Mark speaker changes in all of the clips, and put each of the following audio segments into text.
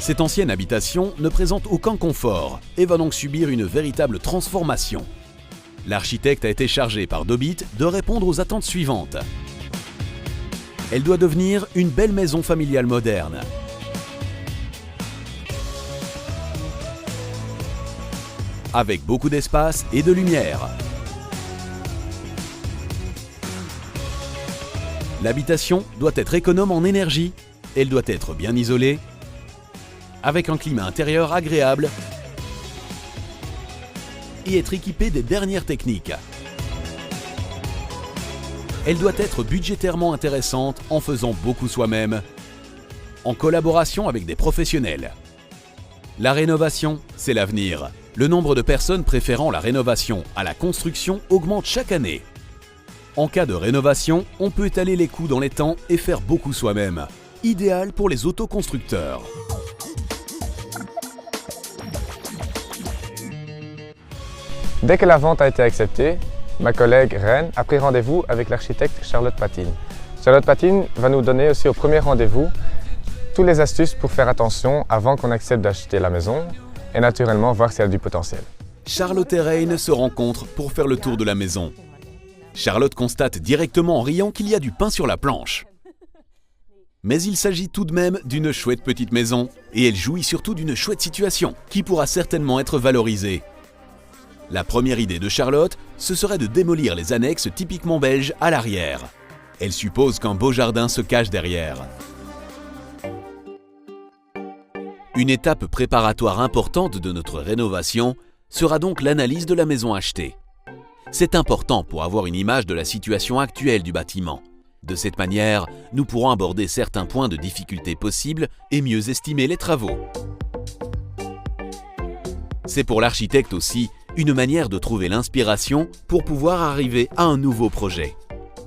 Speaker 1: Cette ancienne habitation ne présente aucun confort et va donc subir une véritable transformation. L'architecte a été chargé par Dobit de répondre aux attentes suivantes. Elle doit devenir une belle maison familiale moderne. Avec beaucoup d'espace et de lumière. L'habitation doit être économe en énergie, elle doit être bien isolée, avec un climat intérieur agréable et être équipée des dernières techniques. Elle doit être budgétairement intéressante en faisant beaucoup soi-même, en collaboration avec des professionnels. La rénovation, c'est l'avenir. Le nombre de personnes préférant la rénovation à la construction augmente chaque année. En cas de rénovation, on peut étaler les coûts dans les temps et faire beaucoup soi-même. Idéal pour les autoconstructeurs.
Speaker 2: Dès que la vente a été acceptée, ma collègue Reine a pris rendez-vous avec l'architecte Charlotte Patine. Charlotte Patine va nous donner aussi au premier rendez-vous toutes les astuces pour faire attention avant qu'on accepte d'acheter la maison et naturellement voir si elle a du potentiel.
Speaker 1: Charlotte et Reine se rencontrent pour faire le tour de la maison. Charlotte constate directement en riant qu'il y a du pain sur la planche. Mais il s'agit tout de même d'une chouette petite maison et elle jouit surtout d'une chouette situation qui pourra certainement être valorisée. La première idée de Charlotte, ce serait de démolir les annexes typiquement belges à l'arrière. Elle suppose qu'un beau jardin se cache derrière. Une étape préparatoire importante de notre rénovation sera donc l'analyse de la maison achetée. C'est important pour avoir une image de la situation actuelle du bâtiment. De cette manière, nous pourrons aborder certains points de difficulté possibles et mieux estimer les travaux. C'est pour l'architecte aussi une manière de trouver l'inspiration pour pouvoir arriver à un nouveau projet.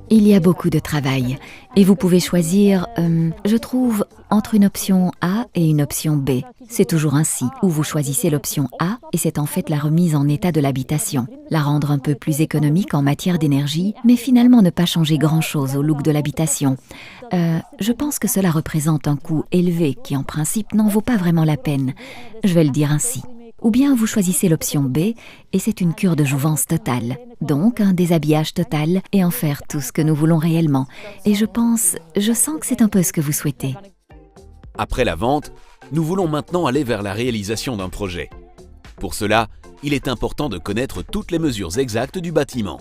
Speaker 3: Il y a beaucoup de travail et vous pouvez choisir, je trouve, entre une option A et une option B. C'est toujours ainsi, où vous choisissez l'option A et c'est en fait la remise en état de l'habitation. La rendre un peu plus économique en matière d'énergie, mais finalement ne pas changer grand-chose au look de l'habitation. Je pense que cela représente un coût élevé qui en principe n'en vaut pas vraiment la peine. Je vais le dire ainsi. Ou bien vous choisissez l'option B et c'est une cure de jouvence totale. Donc un déshabillage total et en faire tout ce que nous voulons réellement. Et je sens que c'est un peu ce que vous souhaitez.
Speaker 1: Après la vente, nous voulons maintenant aller vers la réalisation d'un projet. Pour cela, il est important de connaître toutes les mesures exactes du bâtiment.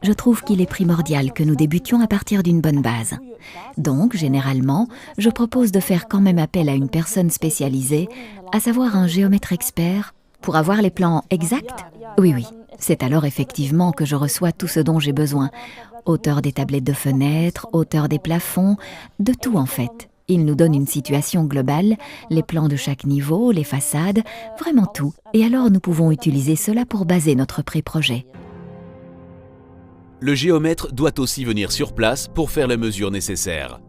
Speaker 3: Je trouve qu'il est primordial que nous débutions à partir d'une bonne base. Donc, généralement, je propose de faire quand même appel à une personne spécialisée, à savoir un géomètre expert, pour avoir les plans exacts. Oui, c'est alors effectivement que je reçois tout ce dont j'ai besoin. Hauteur des tablettes de fenêtres, hauteur des plafonds, de tout en fait. Il nous donne une situation globale, les plans de chaque niveau, les façades, vraiment tout. Et alors nous pouvons utiliser cela pour baser notre pré-projet.
Speaker 1: Le géomètre doit aussi venir sur place pour faire les mesures nécessaires.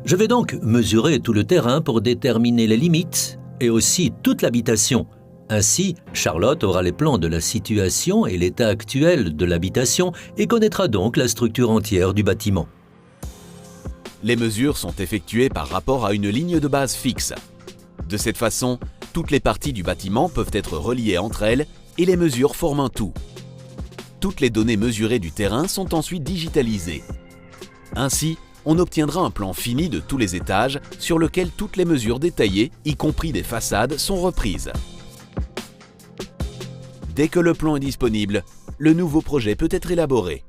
Speaker 4: Je vais donc mesurer tout le terrain pour déterminer les limites et aussi toute l'habitation. Ainsi, Charlotte aura les plans de la situation et l'état actuel de l'habitation et connaîtra donc la structure entière du bâtiment.
Speaker 1: Les mesures sont effectuées par rapport à une ligne de base fixe. De cette façon, toutes les parties du bâtiment peuvent être reliées entre elles et les mesures forment un tout. Toutes les données mesurées du terrain sont ensuite digitalisées. Ainsi, on obtiendra un plan fini de tous les étages sur lequel toutes les mesures détaillées, y compris des façades, sont reprises. Dès que le plan est disponible, le nouveau projet peut être élaboré.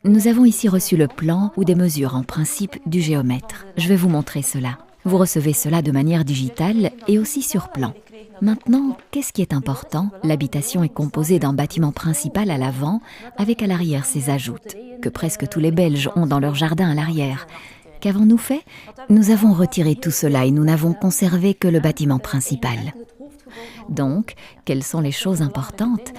Speaker 3: Nous avons ici reçu le plan ou des mesures en principe du géomètre. Je vais vous montrer cela. Vous recevez cela de manière digitale et aussi sur plan. Maintenant, qu'est-ce qui est important? L'habitation est composée d'un bâtiment principal à l'avant, avec à l'arrière ses ajoutes, que presque tous les Belges ont dans leur jardin à l'arrière. Qu'avons-nous fait? Nous avons retiré tout cela et nous n'avons conservé que le bâtiment principal. Donc, quelles sont les choses importantes?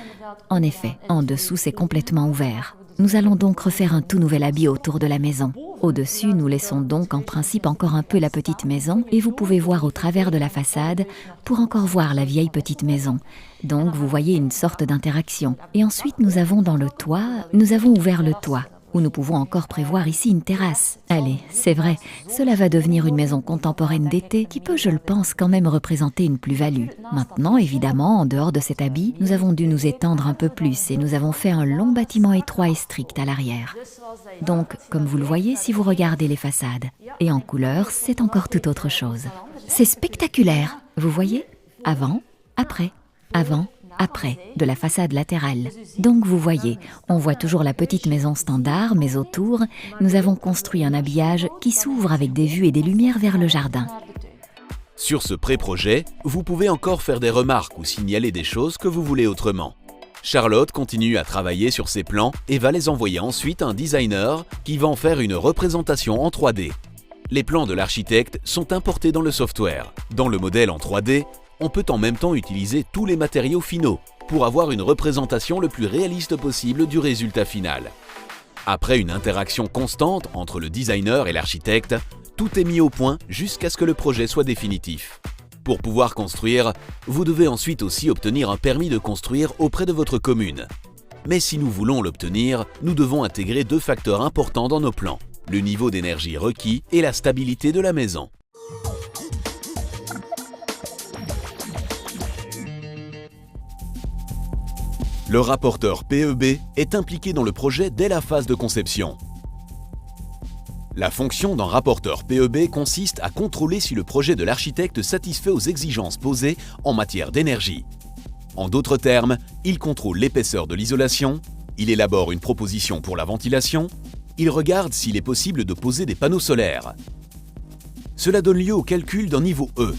Speaker 3: En effet, en dessous, c'est complètement ouvert. Nous allons donc refaire un tout nouvel habit autour de la maison. Au-dessus, nous laissons donc en principe encore un peu la petite maison et vous pouvez voir au travers de la façade pour encore voir la vieille petite maison. Donc vous voyez une sorte d'interaction. Et ensuite nous avons dans le toit, nous avons ouvert le toit. ou nous pouvons encore prévoir ici une terrasse. Allez, c'est vrai, cela va devenir une maison contemporaine d'été qui peut, je le pense, quand même représenter une plus-value. Maintenant, évidemment, en dehors de cet habit, nous avons dû nous étendre un peu plus et nous avons fait un long bâtiment étroit et strict à l'arrière. Donc, comme vous le voyez si vous regardez les façades. Et en couleur, c'est encore tout autre chose. C'est spectaculaire, vous voyez ? Avant, après, avant, après, de la façade latérale. Donc vous voyez, on voit toujours la petite maison standard, mais autour, nous avons construit un habillage qui s'ouvre avec des vues et des lumières vers le jardin.
Speaker 1: Sur ce pré-projet, vous pouvez encore faire des remarques ou signaler des choses que vous voulez autrement. Charlotte continue à travailler sur ses plans et va les envoyer ensuite à un designer qui va en faire une représentation en 3D. Les plans de l'architecte sont importés dans le software. Dans le modèle en 3D, on peut en même temps utiliser tous les matériaux finaux pour avoir une représentation le plus réaliste possible du résultat final. Après une interaction constante entre le designer et l'architecte, tout est mis au point jusqu'à ce que le projet soit définitif. Pour pouvoir construire, vous devez ensuite aussi obtenir un permis de construire auprès de votre commune. Mais si nous voulons l'obtenir, nous devons intégrer 2 facteurs importants dans nos plans, le niveau d'énergie requis et la stabilité de la maison. Le rapporteur PEB est impliqué dans le projet dès la phase de conception. La fonction d'un rapporteur PEB consiste à contrôler si le projet de l'architecte satisfait aux exigences posées en matière d'énergie. En d'autres termes, il contrôle l'épaisseur de l'isolation, il élabore une proposition pour la ventilation, il regarde s'il est possible de poser des panneaux solaires. Cela donne lieu au calcul d'un niveau E.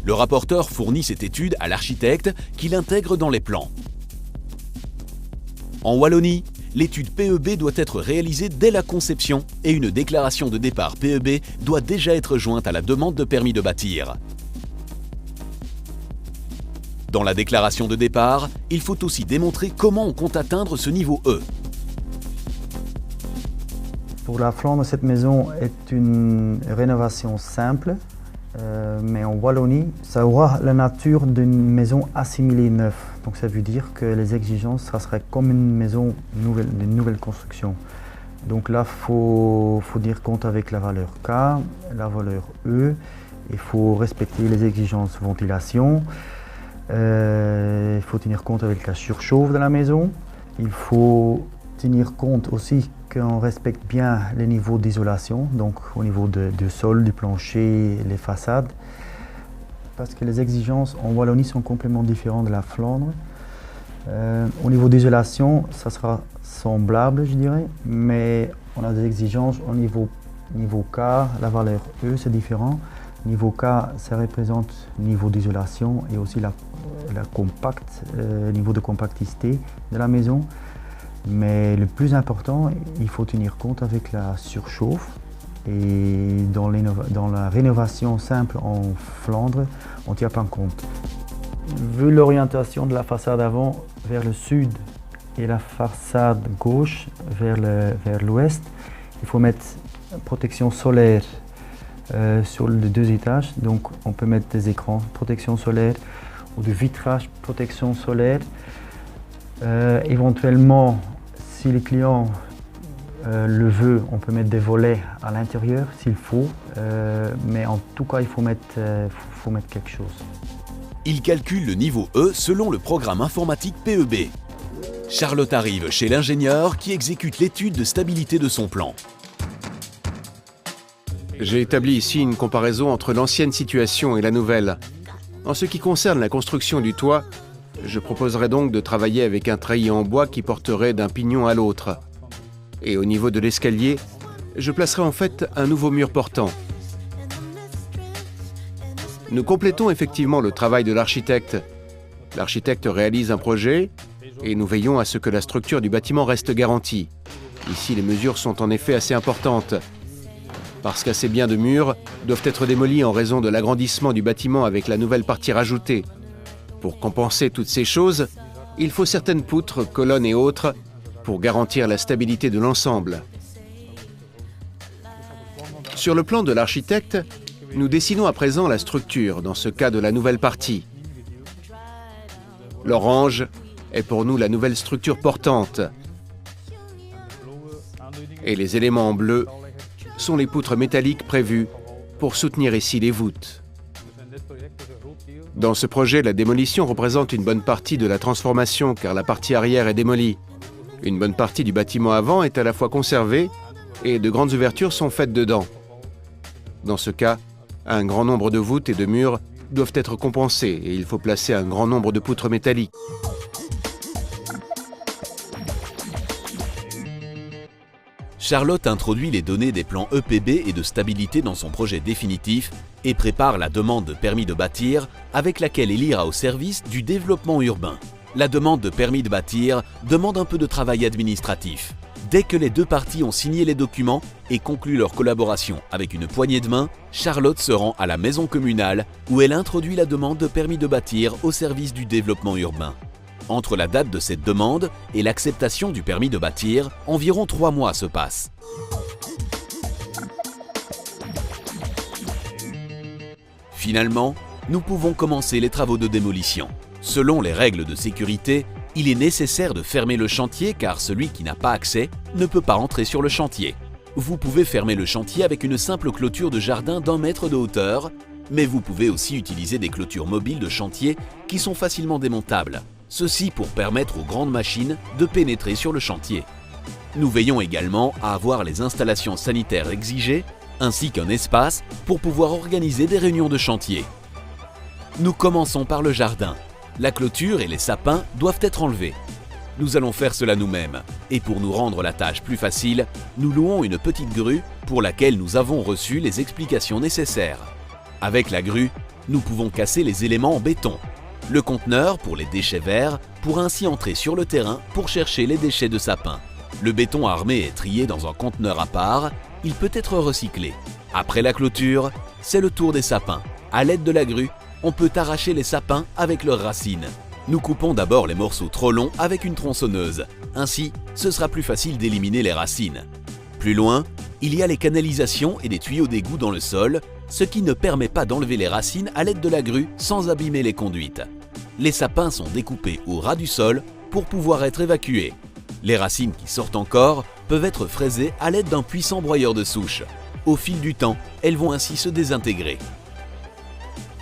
Speaker 1: Le rapporteur fournit cette étude à l'architecte qui l'intègre dans les plans. En Wallonie, l'étude PEB doit être réalisée dès la conception et une déclaration de départ PEB doit déjà être jointe à la demande de permis de bâtir. Dans la déclaration de départ, il faut aussi démontrer comment on compte atteindre ce niveau E.
Speaker 5: Pour la Flandre, cette maison est une rénovation simple, mais en Wallonie, ça aura la nature d'une maison assimilée neuve. Donc ça veut dire que les exigences, ça serait comme une maison nouvelle, d'une nouvelle construction. Donc là, il faut tenir compte avec la valeur K, la valeur E, il faut respecter les exigences ventilation, il faut tenir compte avec la surchauffe de la maison, il faut tenir compte aussi qu'on respecte bien les niveaux d'isolation, donc au niveau du sol, du plancher, les façades, parce que les exigences en Wallonie sont complètement différentes de la Flandre. Au niveau d'isolation, ça sera semblable, je dirais, mais on a des exigences au niveau K, la valeur E, c'est différent. Niveau K, ça représente le niveau d'isolation et aussi niveau de compacité de la maison. Mais le plus important, il faut tenir compte avec la surchauffe. Et dans la rénovation simple en Flandre, on ne tient pas compte. Vu l'orientation de la façade avant vers le sud et la façade gauche vers l'ouest, il faut mettre protection solaire sur les 2 étages. Donc on peut mettre des écrans protection solaire ou du vitrage protection solaire. Éventuellement, si le client le veut, on peut mettre des volets à l'intérieur s'il faut, mais en tout cas, il faut mettre quelque chose.
Speaker 1: Il calcule le niveau E selon le programme informatique PEB. Charlotte arrive chez l'ingénieur qui exécute l'étude de stabilité de son plan.
Speaker 6: J'ai établi ici une comparaison entre l'ancienne situation et la nouvelle. En ce qui concerne la construction du toit, je proposerai donc de travailler avec un treillis en bois qui porterait d'un pignon à l'autre. Et au niveau de l'escalier, je placerai en fait un nouveau mur portant. Nous complétons effectivement le travail de l'architecte. L'architecte réalise un projet et nous veillons à ce que la structure du bâtiment reste garantie. Ici, les mesures sont en effet assez importantes, parce qu'assez bien de murs doivent être démolis en raison de l'agrandissement du bâtiment avec la nouvelle partie rajoutée. Pour compenser toutes ces choses, il faut certaines poutres, colonnes et autres pour garantir la stabilité de l'ensemble. Sur le plan de l'architecte, nous dessinons à présent la structure, dans ce cas de la nouvelle partie. L'orange est pour nous la nouvelle structure portante. Et les éléments en bleu sont les poutres métalliques prévues pour soutenir ici les voûtes. Dans ce projet, la démolition représente une bonne partie de la transformation car la partie arrière est démolie. Une bonne partie du bâtiment avant est à la fois conservée et de grandes ouvertures sont faites dedans. Dans ce cas, un grand nombre de voûtes et de murs doivent être compensés et il faut placer un grand nombre de poutres métalliques.
Speaker 1: Charlotte introduit les données des plans EPB et de stabilité dans son projet définitif et prépare la demande de permis de bâtir avec laquelle elle ira au service du développement urbain. La demande de permis de bâtir demande un peu de travail administratif. Dès que les deux parties ont signé les documents et conclu leur collaboration avec une poignée de main, Charlotte se rend à la maison communale où elle introduit la demande de permis de bâtir au service du développement urbain. Entre la date de cette demande et l'acceptation du permis de bâtir, environ 3 mois se passent. Finalement, nous pouvons commencer les travaux de démolition. Selon les règles de sécurité, il est nécessaire de fermer le chantier car celui qui n'a pas accès ne peut pas entrer sur le chantier. Vous pouvez fermer le chantier avec une simple clôture de jardin d'1 mètre de hauteur, mais vous pouvez aussi utiliser des clôtures mobiles de chantier qui sont facilement démontables. Ceci pour permettre aux grandes machines de pénétrer sur le chantier. Nous veillons également à avoir les installations sanitaires exigées, ainsi qu'un espace pour pouvoir organiser des réunions de chantier. Nous commençons par le jardin. La clôture et les sapins doivent être enlevés. Nous allons faire cela nous-mêmes, et pour nous rendre la tâche plus facile, nous louons une petite grue pour laquelle nous avons reçu les explications nécessaires. Avec la grue, nous pouvons casser les éléments en béton. Le conteneur pour les déchets verts pourra ainsi entrer sur le terrain pour chercher les déchets de sapin. Le béton armé est trié dans un conteneur à part, il peut être recyclé. Après la clôture, c'est le tour des sapins. À l'aide de la grue, on peut arracher les sapins avec leurs racines. Nous coupons d'abord les morceaux trop longs avec une tronçonneuse. Ainsi, ce sera plus facile d'éliminer les racines. Plus loin, il y a les canalisations et des tuyaux d'égout dans le sol, ce qui ne permet pas d'enlever les racines à l'aide de la grue sans abîmer les conduites. Les sapins sont découpés au ras du sol pour pouvoir être évacués. Les racines qui sortent encore peuvent être fraisées à l'aide d'un puissant broyeur de souche. Au fil du temps, elles vont ainsi se désintégrer.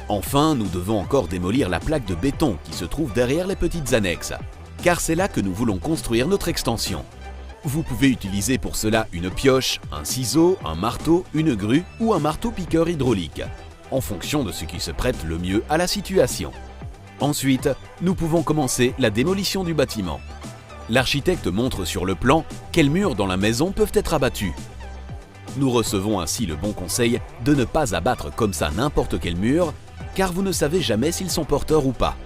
Speaker 1: Enfin, nous devons encore démolir la plaque de béton qui se trouve derrière les petites annexes, car c'est là que nous voulons construire notre extension. Vous pouvez utiliser pour cela une pioche, un ciseau, un marteau, une grue ou un marteau-piqueur hydraulique, en fonction de ce qui se prête le mieux à la situation. Ensuite, nous pouvons commencer la démolition du bâtiment. L'architecte montre sur le plan quels murs dans la maison peuvent être abattus. Nous recevons ainsi le bon conseil de ne pas abattre comme ça n'importe quel mur, car vous ne savez jamais s'ils sont porteurs ou pas.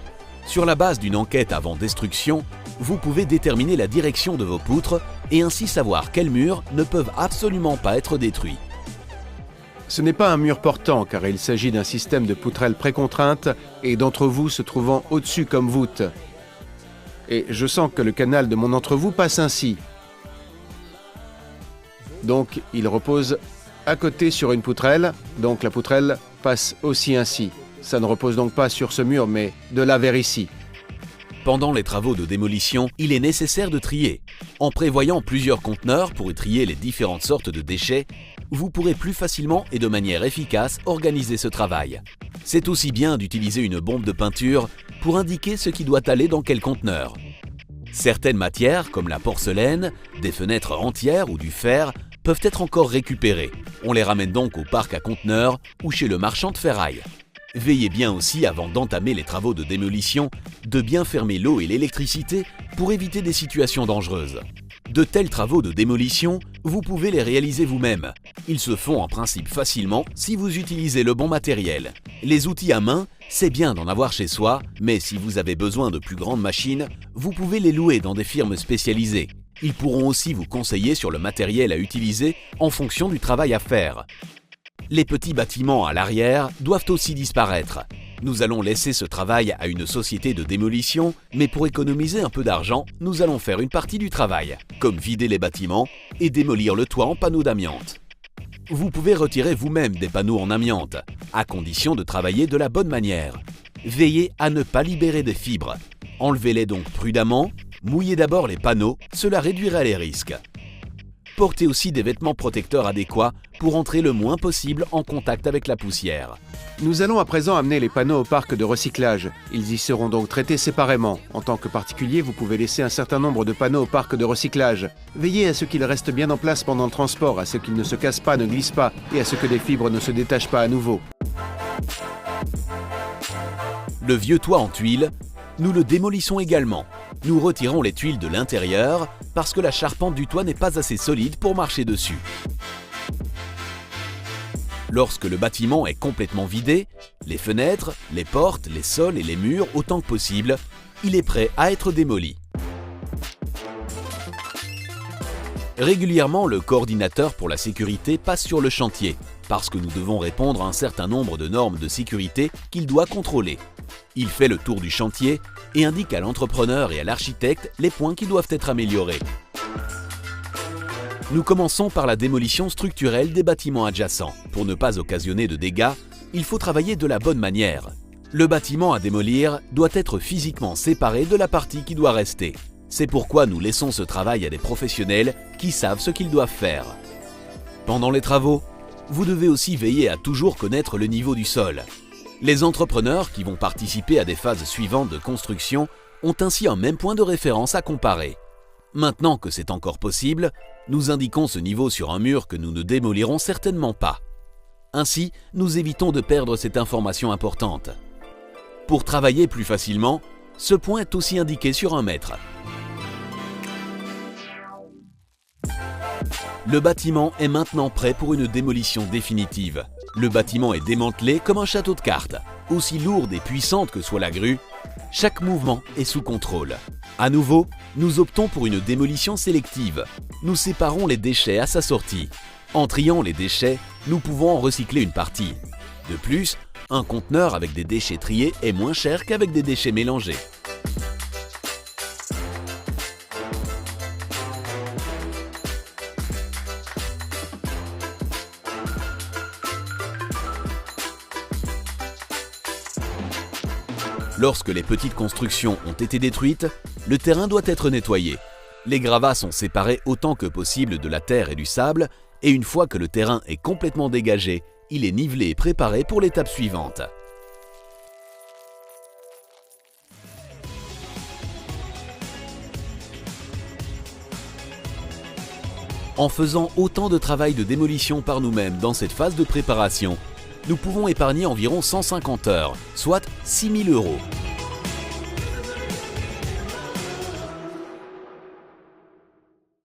Speaker 1: Sur la base d'une enquête avant destruction, vous pouvez déterminer la direction de vos poutres et ainsi savoir quels murs ne peuvent absolument pas être détruits.
Speaker 6: Ce n'est pas un mur portant car il s'agit d'un système de poutrelles précontraintes et d'entre vous se trouvant au-dessus comme voûte. Et je sens que le canal de mon entrevous passe ainsi. Donc il repose à côté sur une poutrelle, donc la poutrelle passe aussi ainsi. Ça ne repose donc pas sur ce mur mais de là vers ici.
Speaker 1: Pendant les travaux de démolition, il est nécessaire de trier. En prévoyant plusieurs conteneurs pour y trier les différentes sortes de déchets, vous pourrez plus facilement et de manière efficace organiser ce travail. C'est aussi bien d'utiliser une bombe de peinture pour indiquer ce qui doit aller dans quel conteneur. Certaines matières, comme la porcelaine, des fenêtres entières ou du fer, peuvent être encore récupérées. On les ramène donc au parc à conteneurs ou chez le marchand de ferraille. Veillez bien aussi, avant d'entamer les travaux de démolition, de bien fermer l'eau et l'électricité pour éviter des situations dangereuses. De tels travaux de démolition, vous pouvez les réaliser vous-même. Ils se font en principe facilement si vous utilisez le bon matériel. Les outils à main, c'est bien d'en avoir chez soi, mais si vous avez besoin de plus grandes machines, vous pouvez les louer dans des firmes spécialisées. Ils pourront aussi vous conseiller sur le matériel à utiliser en fonction du travail à faire. Les petits bâtiments à l'arrière doivent aussi disparaître. Nous allons laisser ce travail à une société de démolition, mais pour économiser un peu d'argent, nous allons faire une partie du travail, comme vider les bâtiments et démolir le toit en panneaux d'amiante. Vous pouvez retirer vous-même des panneaux en amiante, à condition de travailler de la bonne manière. Veillez à ne pas libérer des fibres. Enlevez-les donc prudemment, mouillez d'abord les panneaux, cela réduira les risques. Portez aussi des vêtements protecteurs adéquats pour entrer le moins possible en contact avec la poussière.
Speaker 6: Nous allons à présent amener les panneaux au parc de recyclage. Ils y seront donc traités séparément. En tant que particulier, vous pouvez laisser un certain nombre de panneaux au parc de recyclage. Veillez à ce qu'ils restent bien en place pendant le transport, à ce qu'ils ne se cassent pas, ne glissent pas et à ce que des fibres ne se détachent pas à nouveau.
Speaker 1: Le vieux toit en tuiles, nous le démolissons également. Nous retirons les tuiles de l'intérieur parce que la charpente du toit n'est pas assez solide pour marcher dessus. Lorsque le bâtiment est complètement vidé, les fenêtres, les portes, les sols et les murs autant que possible, il est prêt à être démoli. Régulièrement, le coordinateur pour la sécurité passe sur le chantier parce que nous devons répondre à un certain nombre de normes de sécurité qu'il doit contrôler. Il fait le tour du chantier et indique à l'entrepreneur et à l'architecte les points qui doivent être améliorés. Nous commençons par la démolition structurelle des bâtiments adjacents. Pour ne pas occasionner de dégâts, il faut travailler de la bonne manière. Le bâtiment à démolir doit être physiquement séparé de la partie qui doit rester. C'est pourquoi nous laissons ce travail à des professionnels qui savent ce qu'ils doivent faire. Pendant les travaux, vous devez aussi veiller à toujours connaître le niveau du sol. Les entrepreneurs qui vont participer à des phases suivantes de construction ont ainsi un même point de référence à comparer. Maintenant que c'est encore possible, nous indiquons ce niveau sur un mur que nous ne démolirons certainement pas. Ainsi, nous évitons de perdre cette information importante. Pour travailler plus facilement, ce point est aussi indiqué sur un mètre. Le bâtiment est maintenant prêt pour une démolition définitive. Le bâtiment est démantelé comme un château de cartes. Aussi lourde et puissante que soit la grue, chaque mouvement est sous contrôle. À nouveau, nous optons pour une démolition sélective. Nous séparons les déchets à sa sortie. En triant les déchets, nous pouvons en recycler une partie. De plus, un conteneur avec des déchets triés est moins cher qu'avec des déchets mélangés. Lorsque les petites constructions ont été détruites, le terrain doit être nettoyé. Les gravats sont séparés autant que possible de la terre et du sable, et une fois que le terrain est complètement dégagé, il est nivelé et préparé pour l'étape suivante. En faisant autant de travail de démolition par nous-mêmes dans cette phase de préparation, nous pouvons épargner environ 150 heures, soit 6 000 €.